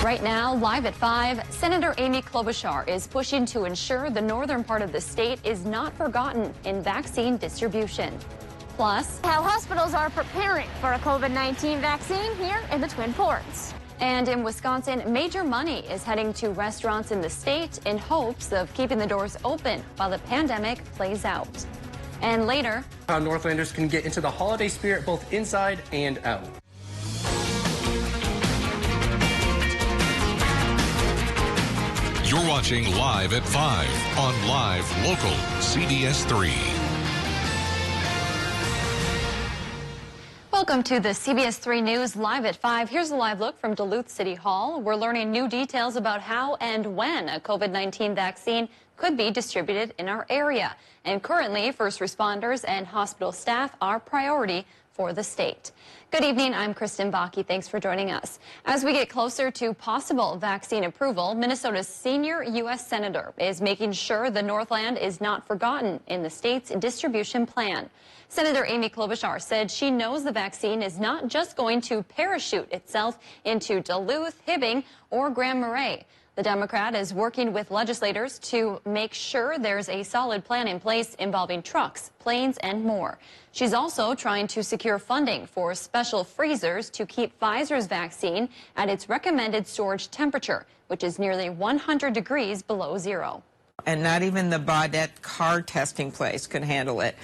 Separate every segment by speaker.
Speaker 1: Right now, live at 5, Senator Amy Klobuchar is pushing to ensure the northern part of the state is not forgotten in vaccine distribution. Plus,
Speaker 2: how hospitals are preparing for a COVID-19 vaccine here in the Twin Ports.
Speaker 1: And in Wisconsin, major money is heading to restaurants in the state in hopes of keeping the doors open while the pandemic plays out. And later,
Speaker 3: how Northlanders can get into the holiday spirit both inside and out.
Speaker 4: You're watching Live at 5 on Live Local CBS3.
Speaker 1: Welcome to the CBS3 News Live at 5. Here's a live look from Duluth City Hall. We're learning new details about how and when a COVID-19 vaccine could be distributed in our area. And currently, first responders and hospital staff are priority for the state. Good evening, I'm Kristen Bakke. Thanks for joining us. As we get closer to possible vaccine approval, Minnesota's senior U.S. Senator is making sure the Northland is not forgotten in the state's distribution plan. Senator Amy Klobuchar said she knows the vaccine is not just going to parachute itself into Duluth, Hibbing, or Grand Marais. The Democrat is working with legislators to make sure there's a solid plan in place involving trucks, planes, and more. She's also trying to secure funding for special freezers to keep Pfizer's vaccine at its recommended storage temperature, which is nearly 100 degrees below zero.
Speaker 5: And not even the Baudette car testing place could handle it.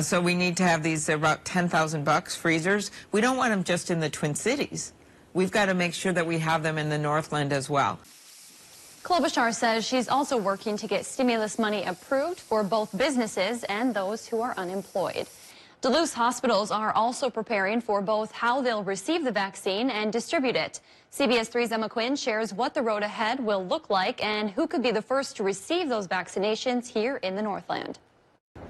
Speaker 5: So we need to have these about $10,000 freezers. We don't want them just in the Twin Cities. We've got to make sure that we have them in the Northland as well.
Speaker 1: Klobuchar says she's also working to get stimulus money approved for both businesses and those who are unemployed. Duluth hospitals are also preparing for both how they'll receive the vaccine and distribute it. CBS3's Emma Quinn shares what the road ahead will look like and who could be the first to receive those vaccinations here in the Northland.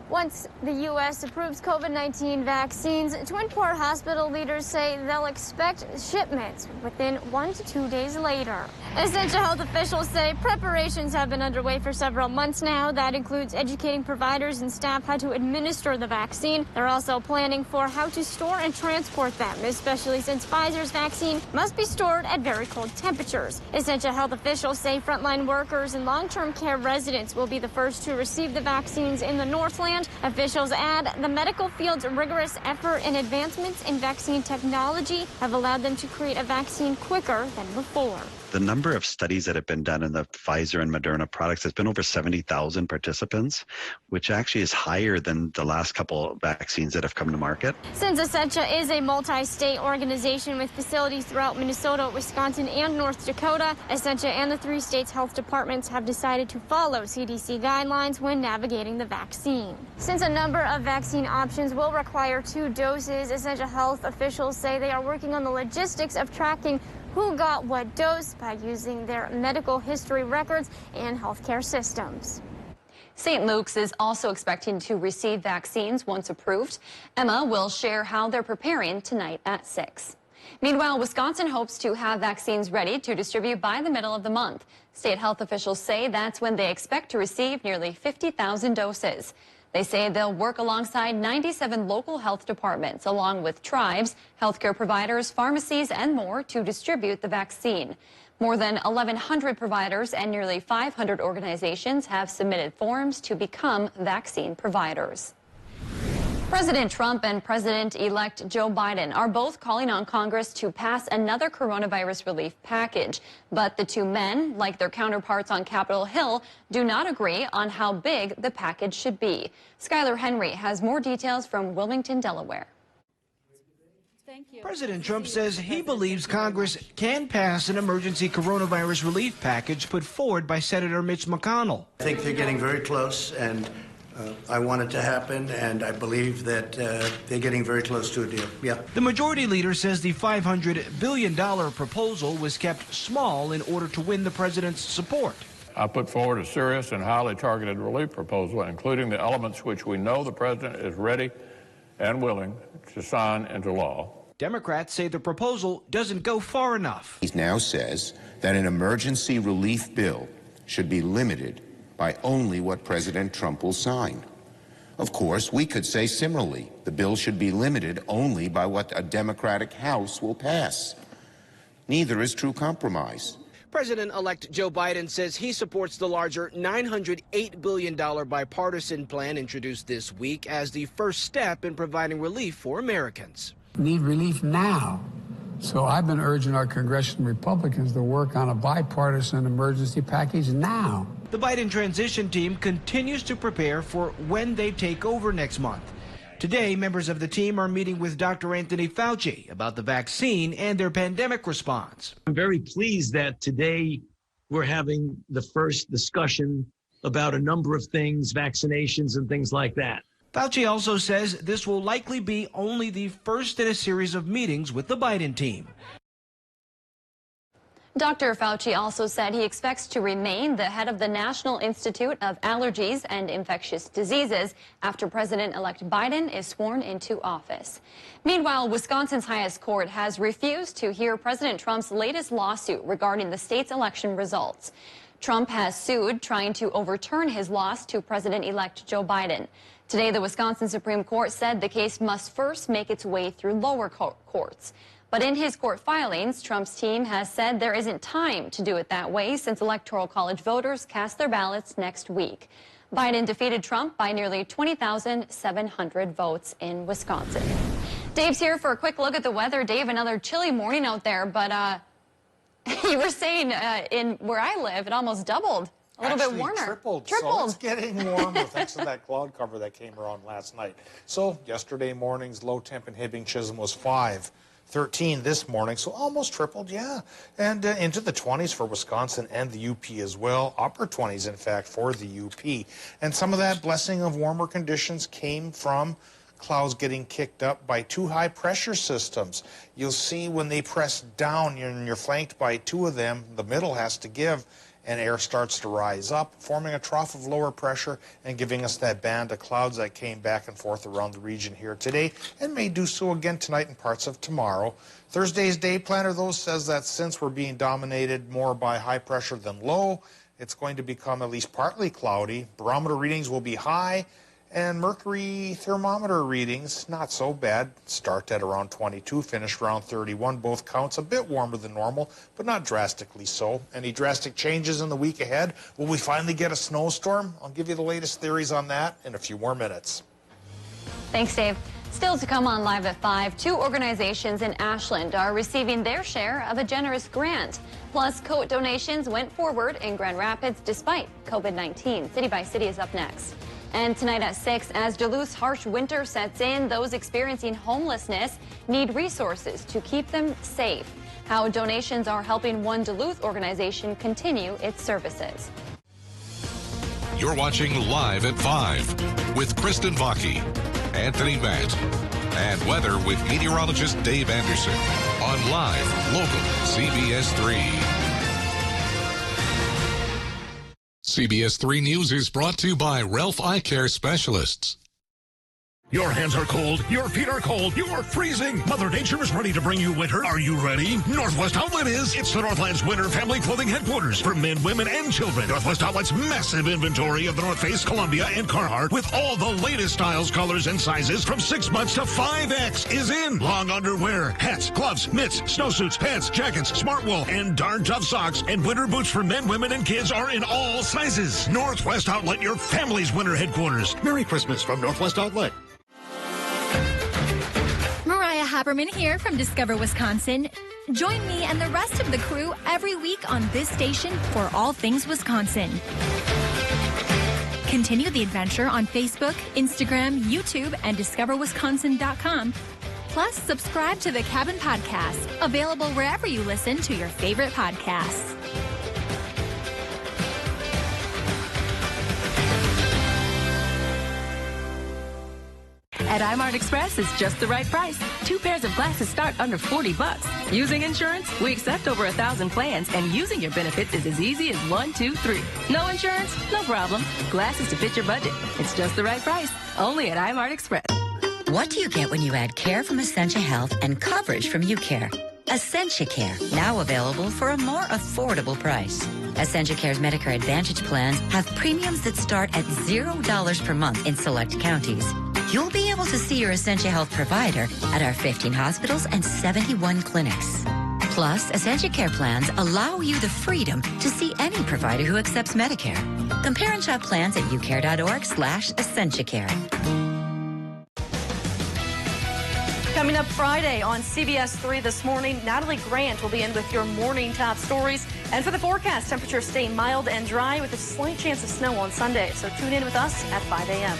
Speaker 2: Once the U.S. approves COVID-19 vaccines, Twin Port hospital leaders say they'll expect shipments within 1 to 2 days later. Essential health officials say preparations have been underway for several months now. That includes educating providers and staff how to administer the vaccine. They're also planning for how to store and transport them, especially since Pfizer's vaccine must be stored at very cold temperatures. Essential health officials say frontline workers and long-term care residents will be the first to receive the vaccines in the Northland. Officials add the medical field's rigorous effort and advancements in vaccine technology have allowed them to create a vaccine quicker than before.
Speaker 6: The number of studies that have been done in the Pfizer and Moderna products has been over 70,000 participants, which actually is higher than the last couple of vaccines that have come to market.
Speaker 2: Since Essentia is a multi-state organization with facilities throughout Minnesota, Wisconsin, and North Dakota, Essentia and the 3 states' health departments have decided to follow CDC guidelines when navigating the vaccine. Since a number of vaccine options will require 2 doses, Essentia health officials say they are working on the logistics of tracking who got what dose by using their medical history records and healthcare systems.
Speaker 1: St. Luke's is also expecting to receive vaccines once approved. Emma will share how they're preparing tonight at 6. Meanwhile, Wisconsin hopes to have vaccines ready to distribute by the middle of the month. State health officials say that's when they expect to receive nearly 50,000 doses. They say they'll work alongside 97 local health departments, along with tribes, healthcare providers, pharmacies, and more to distribute the vaccine. More than 1,100 providers and nearly 500 organizations have submitted forms to become vaccine providers. President Trump and President-elect Joe Biden are both calling on Congress to pass another coronavirus relief package. But the 2 men, like their counterparts on Capitol Hill, do not agree on how big the package should be. Skylar Henry has more details from Wilmington, Delaware.
Speaker 7: President Trump says he believes Congress can pass an emergency coronavirus relief package put forward by Senator Mitch McConnell.
Speaker 8: I think they're getting very close, and I want it to happen, and I believe that they're getting very close to a deal. Yeah.
Speaker 7: The majority leader says the $500 billion proposal was kept small in order to win the president's support.
Speaker 9: I put forward a serious and highly targeted relief proposal, including the elements which we know the president is ready and willing to sign into law.
Speaker 7: Democrats say the proposal doesn't go far enough.
Speaker 10: He now says that an emergency relief bill should be limited by only what President Trump will sign. Of course, we could say similarly, the bill should be limited only by what a Democratic House will pass. Neither is true compromise.
Speaker 7: President-elect Joe Biden says he supports the larger $908 billion bipartisan plan introduced this week as the first step in providing relief for Americans.
Speaker 11: Need relief now. So I've been urging our congressional Republicans to work on a bipartisan emergency package now.
Speaker 7: The Biden transition team continues to prepare for when they take over next month. Today, members of the team are meeting with Dr. Anthony Fauci about the vaccine and their pandemic response.
Speaker 12: I'm very pleased that today we're having the first discussion about a number of things, vaccinations and things like that.
Speaker 7: Fauci also says this will likely be only the first in a series of meetings with the Biden team.
Speaker 1: Dr. Fauci also said he expects to remain the head of the National Institute of Allergies and Infectious Diseases after President-elect Biden is sworn into office. Meanwhile, Wisconsin's highest court has refused to hear President Trump's latest lawsuit regarding the state's election results. Trump has sued, trying to overturn his loss to President-elect Joe Biden. Today, the Wisconsin Supreme Court said the case must first make its way through lower courts. But in his court filings, Trump's team has said there isn't time to do it that way since Electoral College voters cast their ballots next week. Biden defeated Trump by nearly 20,700 votes in Wisconsin. Dave's here for a quick look at the weather. Dave, another chilly morning out there, but you were saying in where I live, it almost doubled. A little bit warmer.
Speaker 13: Tripled. So it's getting warmer thanks to that cloud cover that came around last night. So yesterday morning's low temp in Hibbing Chisholm was 5. 13 this morning, so almost tripled, yeah. And into the 20s for Wisconsin and the UP as well. Upper 20s, in fact, for the UP. And some of that blessing of warmer conditions came from clouds getting kicked up by two high pressure systems. You'll see when they press down and you're flanked by two of them, the middle has to give, and air starts to rise up, forming a trough of lower pressure and giving us that band of clouds that came back and forth around the region here today and may do so again tonight and parts of tomorrow. Thursday's day planner, though, says that since we're being dominated more by high pressure than low, it's going to become at least partly cloudy. Barometer readings will be high, and mercury thermometer readings, not so bad. Start at around 22, finish around 31. Both counts a bit warmer than normal, but not drastically so. Any drastic changes in the week ahead? Will we finally get a snowstorm? I'll give you the latest theories on that in a few more minutes.
Speaker 1: Thanks, Dave. Still to come on Live at 5, 2 organizations in Ashland are receiving their share of a generous grant. Plus, coat donations went forward in Grand Rapids despite COVID-19. City by City is up next. And tonight at 6, as Duluth's harsh winter sets in, those experiencing homelessness need resources to keep them safe. How donations are helping one Duluth organization continue its services.
Speaker 4: You're watching Live at 5 with Kristen Vaki, Anthony Matt, and weather with meteorologist Dave Anderson on Live Local CBS3. CBS3 News is brought to you by Ralph Eye Care Specialists.
Speaker 14: Your hands are cold, your feet are cold, you're freezing. Mother Nature is ready to bring you winter. Are you ready? Northwest Outlet is. It's the Northland's winter family clothing headquarters for men, women, and children. Northwest Outlet's massive inventory of the North Face, Columbia, and Carhartt with all the latest styles, colors, and sizes from 6 months to 5X is in. Long underwear, hats, gloves, mitts, snowsuits, pants, jackets, smart wool, and darn tough socks, and winter boots for men, women, and kids are in all sizes. Northwest Outlet, your family's winter headquarters. Merry Christmas from Northwest Outlet.
Speaker 15: Haberman here from Discover Wisconsin. Join me and the rest of the crew every week on this station for all things Wisconsin. Continue the adventure on Facebook, Instagram, YouTube, and discoverwisconsin.com. Plus, subscribe to the Cabin Podcast, available wherever you listen to your favorite podcasts.
Speaker 16: At iMart Express, it's just the right price. 2 pairs of glasses start under $40. Using insurance? We accept over 1,000 plans, and using your benefits is as easy as 1, 2, 3. No insurance? No problem. Glasses to fit your budget. It's just the right price. Only at iMart Express.
Speaker 17: What do you get when you add care from Essentia Health and coverage from UCare? Essentia Care, now available for a more affordable price. Essentia Care's Medicare Advantage plans have premiums that start at $0 per month in select counties. You'll be able to see your Essentia Health provider at our 15 hospitals and 71 clinics. Plus, Essentia Care plans allow you the freedom to see any provider who accepts Medicare. Compare and shop plans at ucare.org/EssentiaCare.
Speaker 18: Coming up Friday on CBS3 this morning, Natalie Grant will be in with your morning top stories. And for the forecast, temperatures stay mild and dry with a slight chance of snow on Sunday. So tune in with us at 5 a.m.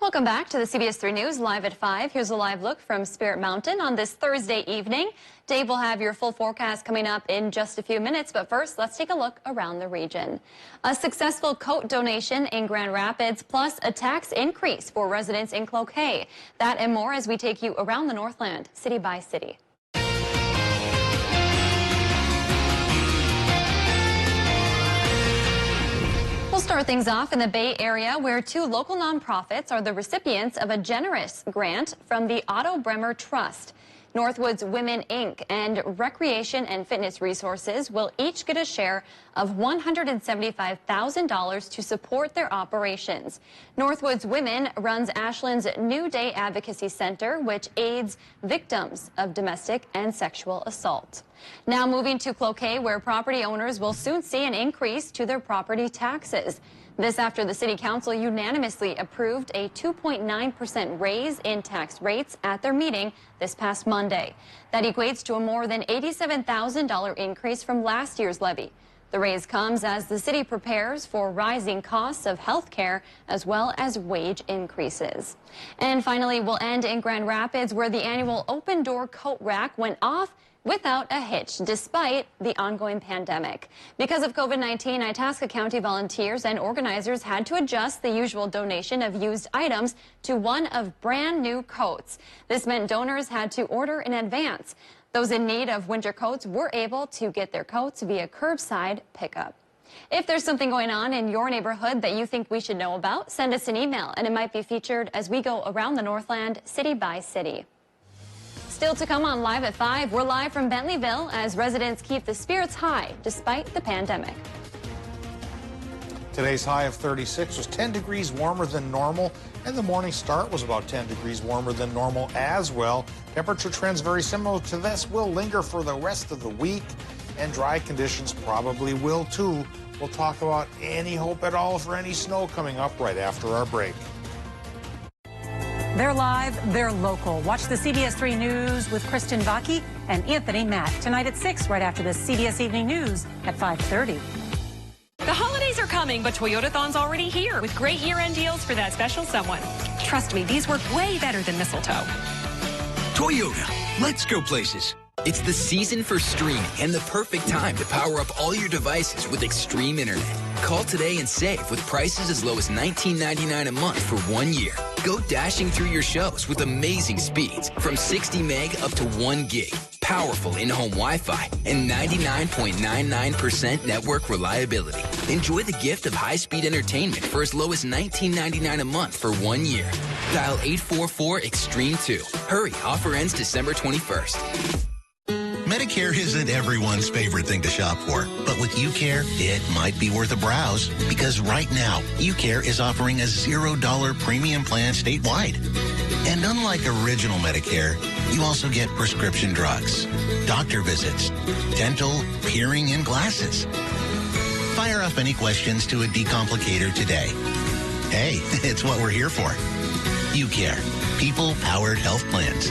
Speaker 1: Welcome back to the CBS3 News Live at 5. Here's a live look from Spirit Mountain on this Thursday evening. Dave will have your full forecast coming up in just a few minutes, but first, let's take a look around the region. A successful coat donation in Grand Rapids, plus a tax increase for residents in Cloquet. That and more as we take you around the Northland, city by city. We'll start things off in the Bay Area, where two local nonprofits are the recipients of a generous grant from the Otto Bremer Trust. Northwoods Women, Inc. and Recreation and Fitness Resources will each get a share of $175,000 to support their operations. Northwoods Women runs Ashland's New Day Advocacy Center, which aids victims of domestic and sexual assault. Now moving to Cloquet, where property owners will soon see an increase to their property taxes. This after the City Council unanimously approved a 2.9% raise in tax rates at their meeting this past Monday. That equates to a more than $87,000 increase from last year's levy. The raise comes as the city prepares for rising costs of health care as well as wage increases. And finally, we'll end in Grand Rapids, where the annual Open Door Coat Rack went off without a hitch, despite the ongoing pandemic. Because of COVID-19, Itasca County volunteers and organizers had to adjust the usual donation of used items to one of brand new coats. This meant donors had to order in advance. Those in need of winter coats were able to get their coats via curbside pickup. If there's something going on in your neighborhood that you think we should know about, send us an email and it might be featured as we go around the Northland, city by city. Still to come on Live at 5, we're live from Bentleyville as residents keep the spirits high despite the pandemic.
Speaker 13: Today's high of 36 was 10 degrees warmer than normal, and the morning start was about 10 degrees warmer than normal as well. Temperature trends very similar to this will linger for the rest of the week, and dry conditions probably will too. We'll talk about any hope at all for any snow coming up right after our break.
Speaker 19: They're live, they're local. Watch the CBS3 News with Kristen Vaki and Anthony Matt tonight at 6, right after the CBS Evening News at 5:30.
Speaker 20: The holidays are coming, but Toyotathon's already here with great year-end deals for that special someone. Trust me, these work way better than mistletoe.
Speaker 21: Toyota, let's go places. It's the season for streaming and the perfect time to power up all your devices with Extreme Internet. Call today and save with prices as low as $19.99 a month for 1 year. Go dashing through your shows with amazing speeds from 60 meg up to 1 gig. Powerful in-home Wi-Fi and 99.99% network reliability. Enjoy the gift of high-speed entertainment for as low as $19.99 a month for 1 year. Dial 844-EXTREME2. Hurry, offer ends December 21st.
Speaker 22: Medicare isn't everyone's favorite thing to shop for, but with UCare, it might be worth a browse because right now, UCare is offering a $0 premium plan statewide. And unlike original Medicare, you also get prescription drugs, doctor visits, dental, hearing, and glasses. Fire off any questions to a decomplicator today. Hey, it's what we're here for. UCare, people-powered health plans.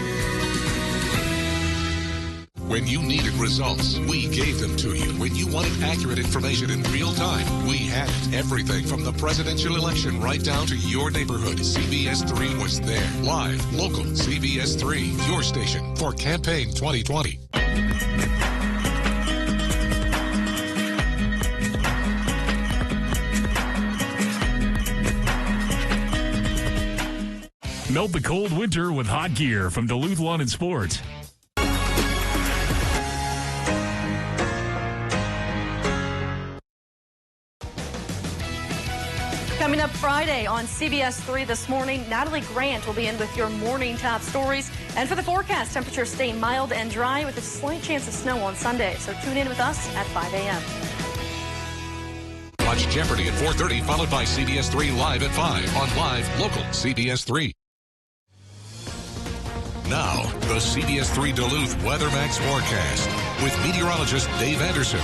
Speaker 4: When you needed results, we gave them to you. When you wanted accurate information in real time, we had it. Everything from the presidential election right down to your neighborhood. CBS3 was there. Live, local, CBS3, your station for campaign 2020.
Speaker 14: Melt the cold winter with hot gear from Duluth Lawn and Sports.
Speaker 18: Coming up Friday on CBS3 this morning, Natalie Grant will be in with your morning top stories. And for the forecast, temperatures stay mild and dry with a slight chance of snow on Sunday. So tune in with us at 5 a.m.
Speaker 4: Watch Jeopardy at 4:30, followed by CBS3 Live at 5 on Live Local CBS3. Now, the CBS3 Duluth WeatherMax forecast with meteorologist Dave Anderson.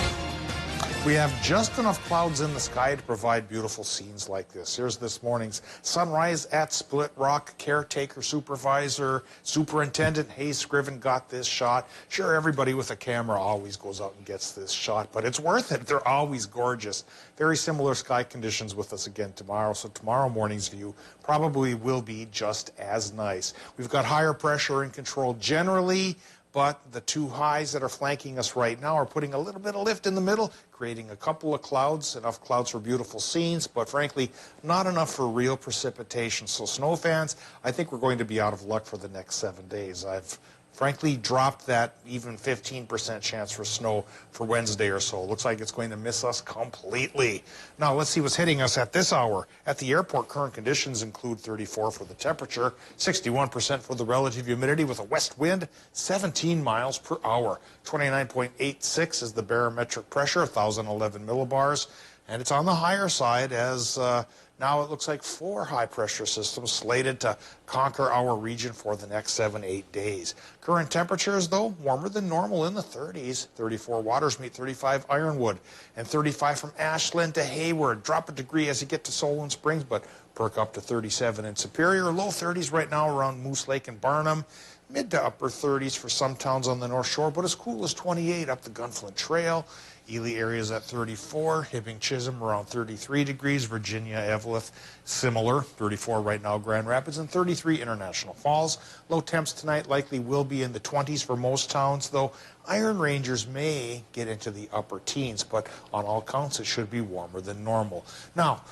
Speaker 13: We have just enough clouds in the sky to provide beautiful scenes like this. Here's this morning's sunrise at Split Rock. Caretaker supervisor, Superintendent Hayes Scriven got this shot. Sure, everybody with a camera always goes out and gets this shot, but it's worth it. They're always gorgeous. Very similar sky conditions with us again tomorrow, so tomorrow morning's view probably will be just as nice. We've got higher pressure in control generally, but the two highs that are flanking us right now are putting a little bit of lift in the middle, creating a couple of clouds, enough clouds for beautiful scenes, but frankly, not enough for real precipitation. So snow fans, I think we're going to be out of luck for the next 7 days. I've frankly dropped that even 15% chance for snow for Wednesday or so. Looks like it's going to miss us completely. Now let's see what's hitting us at this hour. At the airport, current conditions include 34 for the temperature, 61% for the relative humidity with a west wind, 17 miles per hour. 29.86 is the barometric pressure, 1,011 millibars. And it's on the higher side as now it looks like 4 high-pressure systems slated to conquer our region for the next 7-8 days. Current temperatures, though, warmer than normal in the 30s. 34 Watersmeet, 35 Ironwood, and 35 from Ashland to Hayward. Drop a degree as you get to Solon Springs, but perk up to 37 in Superior. Low 30s right now around Moose Lake and Barnum. Mid to upper 30s for some towns on the North Shore, but as cool as 28 up the Gunflint Trail. Ely area's at 34, Hibbing Chisholm around 33 degrees, Virginia, Eveleth, similar, 34 right now, Grand Rapids, and 33 International Falls. Low temps tonight likely will be in the 20s for most towns, though Iron Rangers may get into the upper teens, but on all counts it should be warmer than normal. Now,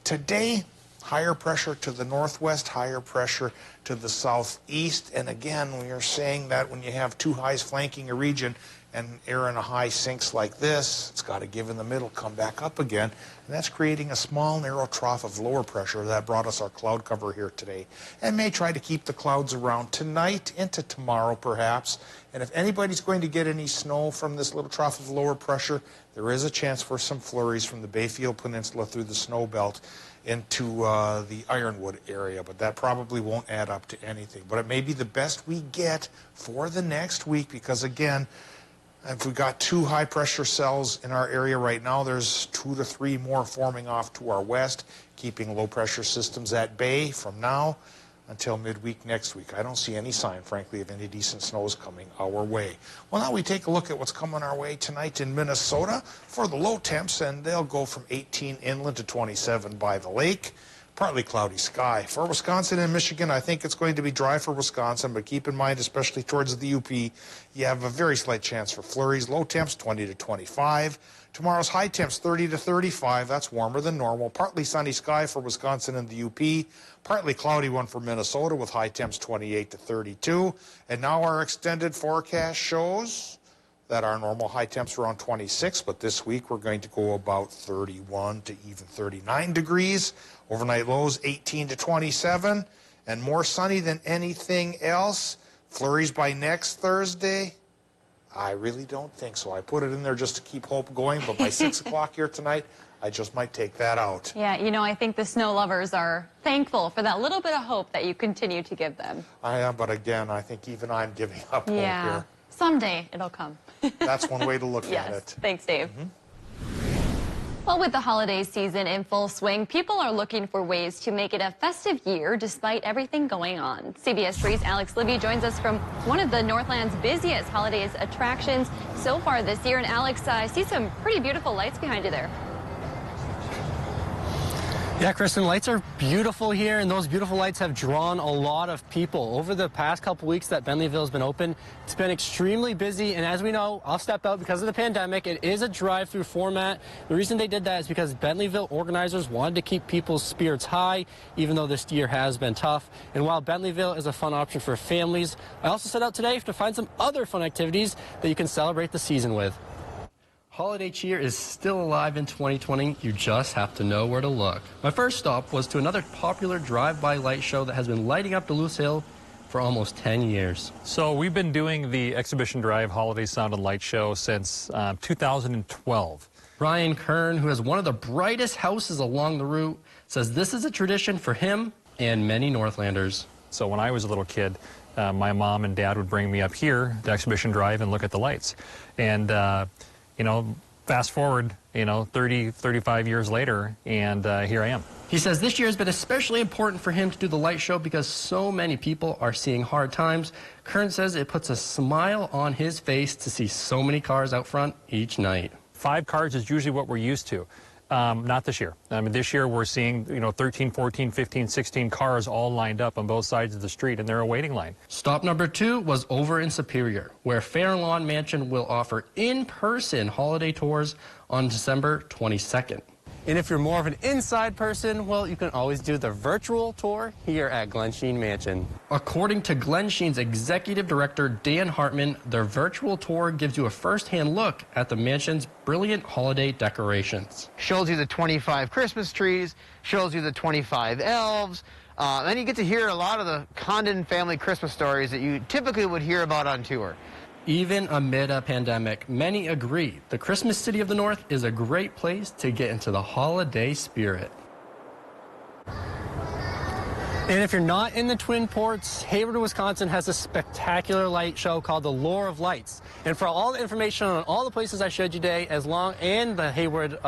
Speaker 13: today, higher pressure to the northwest, higher pressure to the southeast, and again, we are saying that when you have two highs flanking a region, and air in a high sinks like this, it's got to give in the middle, come back up again, and that's creating a small narrow trough of lower pressure that brought us our cloud cover here today, and may try to keep the clouds around tonight into tomorrow perhaps. And if anybody's going to get any snow from this little trough of lower pressure, there is a chance for some flurries from the Bayfield Peninsula through the snow belt into the Ironwood area, but that probably won't add up to anything. But it may be the best we get for the next week because, again, if we've got 2 high-pressure cells in our area right now, there's 2 to 3 more forming off to our west, keeping low-pressure systems at bay from now until midweek next week. I don't see any sign, frankly, of any decent snows coming our way. Well, now we take a look at what's coming our way tonight in Minnesota for the low temps, and they'll go from 18 inland to 27 by the lake. Partly cloudy sky. For Wisconsin and Michigan, I think it's going to be dry for Wisconsin, but keep in mind, especially towards the UP, you have a very slight chance for flurries. Low temps 20 to 25. Tomorrow's high temps 30 to 35. That's warmer than normal. Partly sunny sky for Wisconsin and the UP. Partly cloudy one for Minnesota with high temps 28 to 32. And now our extended forecast shows that our normal high temps are around 26, but this week we're going to go about 31 to even 39 degrees. Overnight lows 18 to 27, and more sunny than anything else. Flurries by next Thursday? I really don't think so. I put it in there just to keep hope going, but by 6 o'clock here tonight, I just might take that out.
Speaker 1: Yeah, you know, I think the snow lovers are thankful for that little bit of hope that you continue to give them.
Speaker 13: I am, but again, I think even I'm giving up hope here.
Speaker 1: Someday it'll come.
Speaker 13: That's one way to look at it.
Speaker 1: Thanks, Dave. Well, with the holiday season in full swing, people are looking for ways to make it a festive year despite everything going on. CBS 3's Alex Libby joins us from one of the Northland's busiest holidays attractions so far this year. And Alex, I see some pretty beautiful lights behind you there.
Speaker 3: Yeah, Kristen, lights are beautiful here, and those beautiful lights have drawn a lot of people. Over the past couple weeks that Bentleyville has been open, it's been extremely busy, and as we know, I'll step out because of the pandemic. It is a drive-through format. The reason they did that is because Bentleyville organizers wanted to keep people's spirits high, even though this year has been tough. And while Bentleyville is a fun option for families, I also set out today to find some other fun activities that you can celebrate the season with. Holiday cheer is still alive in 2020. You just have to know where to look. My first stop was to another popular drive-by light show that has been lighting up Duluth Hill for almost 10 years.
Speaker 5: So we've been doing the Exhibition Drive Holiday Sound and Light Show since 2012.
Speaker 3: Ryan Kern, who has one of the brightest houses along the route, says this is a tradition for him and many Northlanders.
Speaker 5: So when I was a little kid, my mom and dad would bring me up here to Exhibition Drive and look at the lights. And, you know, fast forward, 30, 35 years later, and here I am.
Speaker 3: He says this year has been especially important for him to do the light show because so many people are seeing hard times. Kern says it puts a smile on his face to see so many cars out front each night.
Speaker 5: 5 cars is usually what we're used to. Not this year. I mean, this year we're seeing, 13, 14, 15, 16 cars all lined up on both sides of the street, and they're a waiting line.
Speaker 3: Stop number 2 was over in Superior, where Fair Lawn Mansion will offer in-person holiday tours on December 22nd. And if you're more of an inside person, well, you can always do the virtual tour here at Glensheen Mansion. According to Glensheen's executive director, Dan Hartman, their virtual tour gives you a first-hand look at the mansion's brilliant holiday decorations.
Speaker 6: Shows you the 25 Christmas trees, shows you the 25 elves, then you get to hear a lot of the Condon family Christmas stories that you typically would hear about on tour.
Speaker 3: Even amid a pandemic, many agree the Christmas City of the North is a great place to get into the holiday spirit. And if you're not in the Twin Ports, Hayward, Wisconsin has a spectacular light show called the Lure of Lights. And for all the information on all the places I showed you today, and the Hayward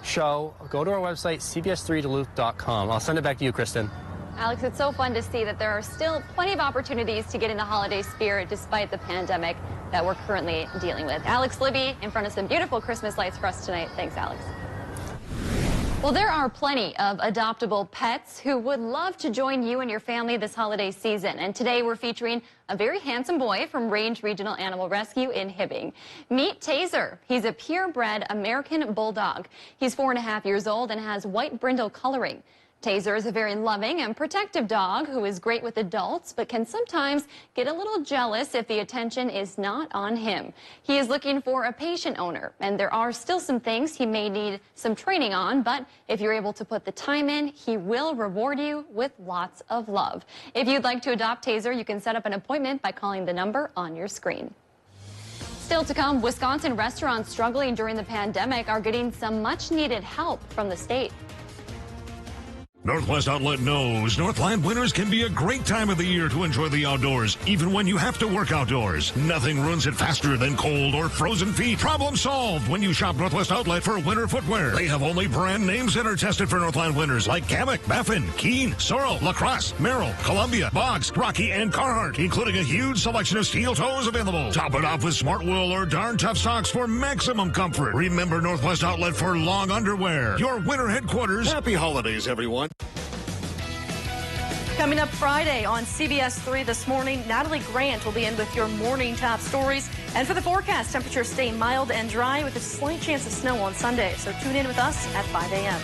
Speaker 3: show, go to our website, CBS3Duluth.com. I'll send it back to you, Kristen.
Speaker 1: Alex, it's so fun to see that there are still plenty of opportunities to get into holiday spirit despite the pandemic that we're currently dealing with. Alex Libby in front of some beautiful Christmas lights for us tonight. Thanks, Alex. Well, there are plenty of adoptable pets who would love to join you and your family this holiday season. And today we're featuring a very handsome boy from Range Regional Animal Rescue in Hibbing. Meet Taser. He's a purebred American bulldog. He's 4.5 years old and has white brindle coloring. Taser is a very loving and protective dog who is great with adults, but can sometimes get a little jealous if the attention is not on him. He is looking for a patient owner, and there are still some things he may need some training on, but if you're able to put the time in, he will reward you with lots of love. If you'd like to adopt Taser, you can set up an appointment by calling the number on your screen. Still to come, Wisconsin restaurants struggling during the pandemic are getting some much-needed help from the state.
Speaker 14: Northwest Outlet knows Northland winters can be a great time of the year to enjoy the outdoors, even when you have to work outdoors. Nothing ruins it faster than cold or frozen feet. Problem solved when you shop Northwest Outlet for winter footwear. They have only brand names that are tested for Northland winters, like Kamek, Baffin, Keen, Sorrel, Lacrosse, Merrill, Columbia, Boggs, Rocky, and Carhartt, including a huge selection of steel toes available. Top it off with Smart Wool or Darn Tough socks for maximum comfort. Remember Northwest Outlet for long underwear. Your winter headquarters. Happy holidays, everyone.
Speaker 18: Coming up Friday on CBS3 this morning, Natalie Grant will be in with your morning top stories. And for the forecast, temperatures stay mild and dry with a slight chance of snow on Sunday. So tune in with us at 5 a.m.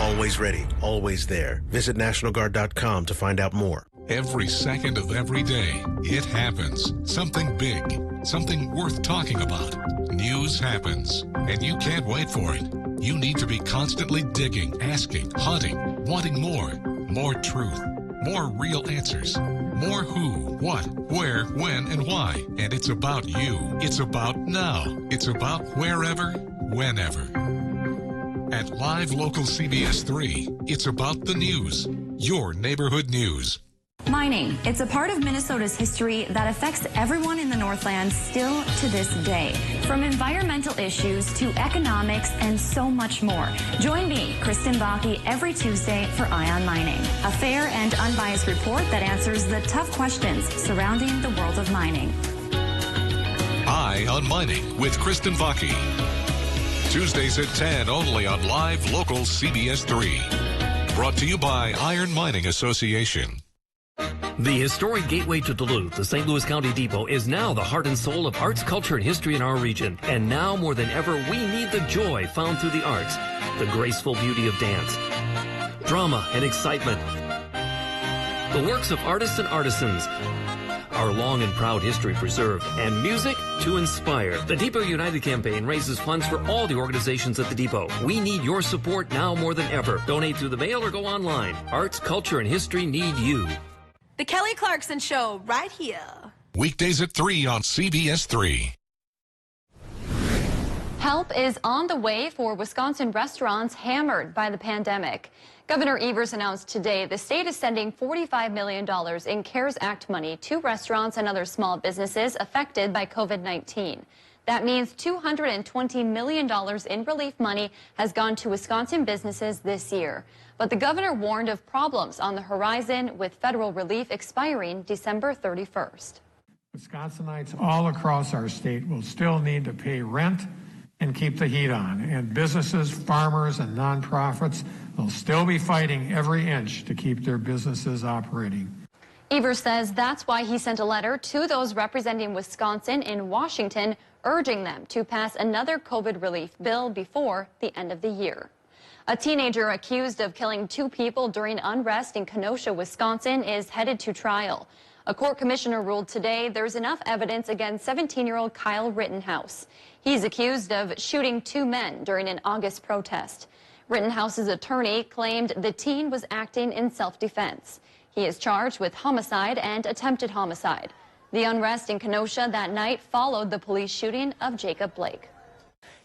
Speaker 23: Always ready, always there. Visit NationalGuard.com to find out more.
Speaker 4: Every second of every day, it happens. Something big, something worth talking about. News happens, and you can't wait for it. You need to be constantly digging, asking, hunting, wanting more. More truth, more real answers. More who, what, where, when, and why. And it's about you. It's about now. It's about wherever, whenever. At Live Local CBS3, it's about the news. Your neighborhood news.
Speaker 24: Mining. It's a part of Minnesota's history that affects everyone in the Northland still to this day.
Speaker 2: From environmental issues to economics and so much more. Join me, Kristen Bakke, every Tuesday for Eye on Mining, a fair and unbiased report that answers the tough questions surrounding the world of mining.
Speaker 4: Eye on Mining with Kristen Bakke. Tuesdays at 10 only on live local CBS3. Brought to you by Iron Mining Association.
Speaker 8: The historic gateway to Duluth, the St. Louis County Depot, is now the heart and soul of arts, culture, and history in our region. And now more than ever, we need the joy found through the arts, the graceful beauty of dance, drama and excitement, the works of artists and artisans, our long and proud history preserved, and music to inspire. The Depot United campaign raises funds for all the organizations at the Depot. We need your support now more than ever. Donate through the mail or go online. Arts, culture, and history need you.
Speaker 9: The Kelly Clarkson Show, right here.
Speaker 4: Weekdays at 3 on CBS3.
Speaker 1: Help is on the way for Wisconsin restaurants hammered by the pandemic. Governor Evers announced today the state is sending $45 million in CARES Act money to restaurants and other small businesses affected by COVID-19. That means $220 million in relief money has gone to Wisconsin businesses this year. But the governor warned of problems on the horizon with federal relief expiring December 31st.
Speaker 11: Wisconsinites all across our state will still need to pay rent and keep the heat on. And businesses, farmers, and nonprofits will still be fighting every inch to keep their businesses operating.
Speaker 1: Evers says that's why he sent a letter to those representing Wisconsin in Washington, urging them to pass another COVID relief bill before the end of the year. A teenager accused of killing 2 people during unrest in Kenosha, Wisconsin, is headed to trial. A court commissioner ruled today there's enough evidence against 17-year-old Kyle Rittenhouse. He's accused of shooting 2 men during an August protest. Rittenhouse's attorney claimed the teen was acting in self-defense. He is charged with homicide and attempted homicide. The unrest in Kenosha that night followed the police shooting of Jacob Blake.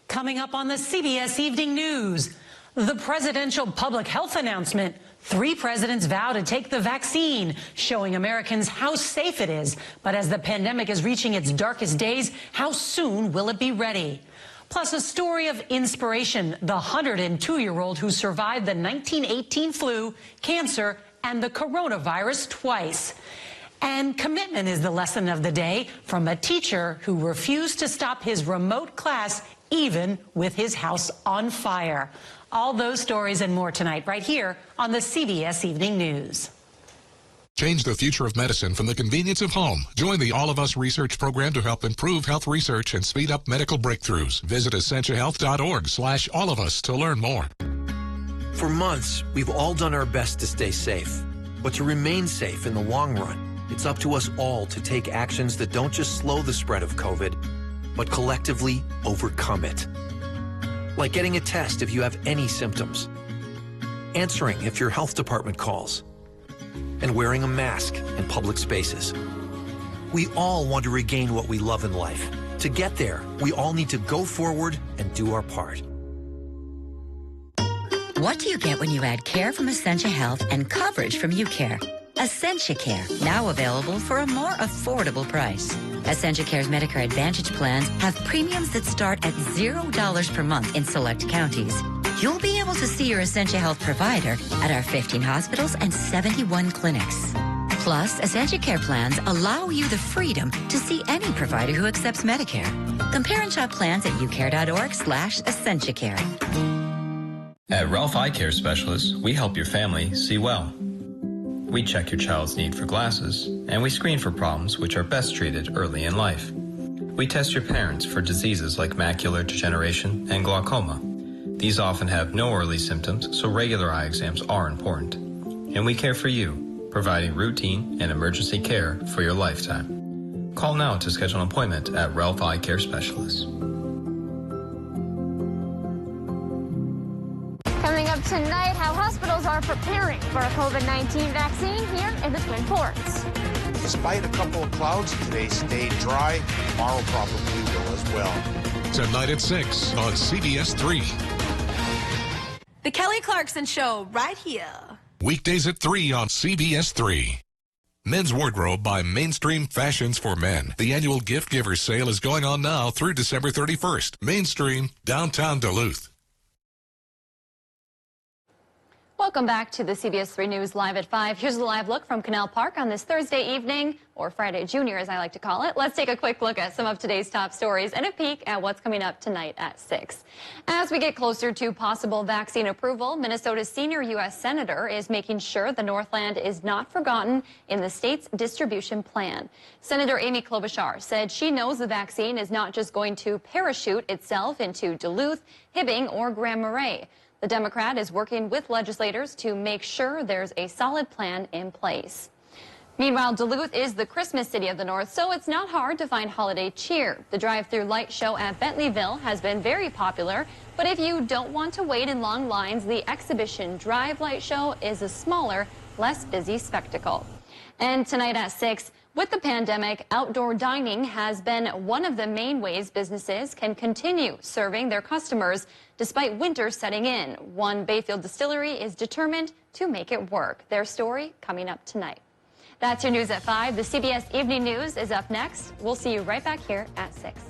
Speaker 19: Coming up on the CBS Evening News, the presidential public health announcement. 3 presidents vow to take the vaccine, showing Americans how safe it is. But as the pandemic is reaching its darkest days, how soon will it be ready? Plus, a story of inspiration, the 102-year-old who survived the 1918 flu, cancer, and the coronavirus twice. And commitment is the lesson of the day from a teacher who refused to stop his remote class even with his house on fire. All those stories and more tonight right here on the CBS Evening News.
Speaker 4: Change the future of medicine from the convenience of home. Join the All of Us research program to help improve health research and speed up medical breakthroughs. Visit EssentialHealth.org/allofus to learn more.
Speaker 24: For months, we've all done our best to stay safe. But to remain safe in the long run, it's up to us all to take actions that don't just slow the spread of COVID, but collectively overcome it. Like getting a test if you have any symptoms, answering if your health department calls, and wearing a mask in public spaces. We all want to regain what we love in life. To get there, we all need to go forward and do our part.
Speaker 17: What do you get when you add care from Essentia Health and coverage from UCare? Essentia Care, now available for a more affordable price. Essentia Care's Medicare Advantage plans have premiums that start at $0 per month in select counties. You'll be able to see your Essentia Health provider at our 15 hospitals and 71 clinics. Plus, Essentia Care plans allow you the freedom to see any provider who accepts Medicare. Compare and shop plans at ucare.org/EssentiaCare.
Speaker 25: At Ralph Eye Care Specialists, we help your family see well. We check your child's need for glasses, and we screen for problems which are best treated early in life. We test your parents for diseases like macular degeneration and glaucoma. These often have no early symptoms, so regular eye exams are important. And we care for you, providing routine and emergency care for your lifetime. Call now to schedule an appointment at Ralph Eye Care Specialists.
Speaker 26: Coming up tonight, how hospitals are preparing for a COVID-19 vaccine here in the Twin Ports.
Speaker 13: Despite a couple of clouds today, stayed dry. Tomorrow probably will as well.
Speaker 4: Tonight at 6 on CBS3.
Speaker 9: The Kelly Clarkson Show, right here.
Speaker 4: Weekdays at 3 on CBS3. Men's Wardrobe by Mainstream Fashions for Men. The annual gift giver sale is going on now through December 31st. Mainstream, downtown Duluth.
Speaker 1: Welcome back to the CBS 3 News Live at 5. Here's a live look from Canal Park on this Thursday evening, or Friday Junior as I like to call it. Let's take a quick look at some of today's top stories and a peek at what's coming up tonight at 6. As we get closer to possible vaccine approval, Minnesota's senior U.S. Senator is making sure the Northland is not forgotten in the state's distribution plan. Senator Amy Klobuchar said she knows the vaccine is not just going to parachute itself into Duluth, Hibbing, or Grand Marais. The Democrat is working with legislators to make sure there's a solid plan in place. Meanwhile, Duluth is the Christmas city of the North, so it's not hard to find holiday cheer. The drive-through light show at Bentleyville has been very popular, but if you don't want to wait in long lines, the exhibition Drive Light Show is a smaller, less busy spectacle. And tonight at 6, with the pandemic, outdoor dining has been one of the main ways businesses can continue serving their customers despite winter setting in. One Bayfield distillery is determined to make it work. Their story coming up tonight. That's your news at 5. The CBS Evening News is up next. We'll see you right back here at 6.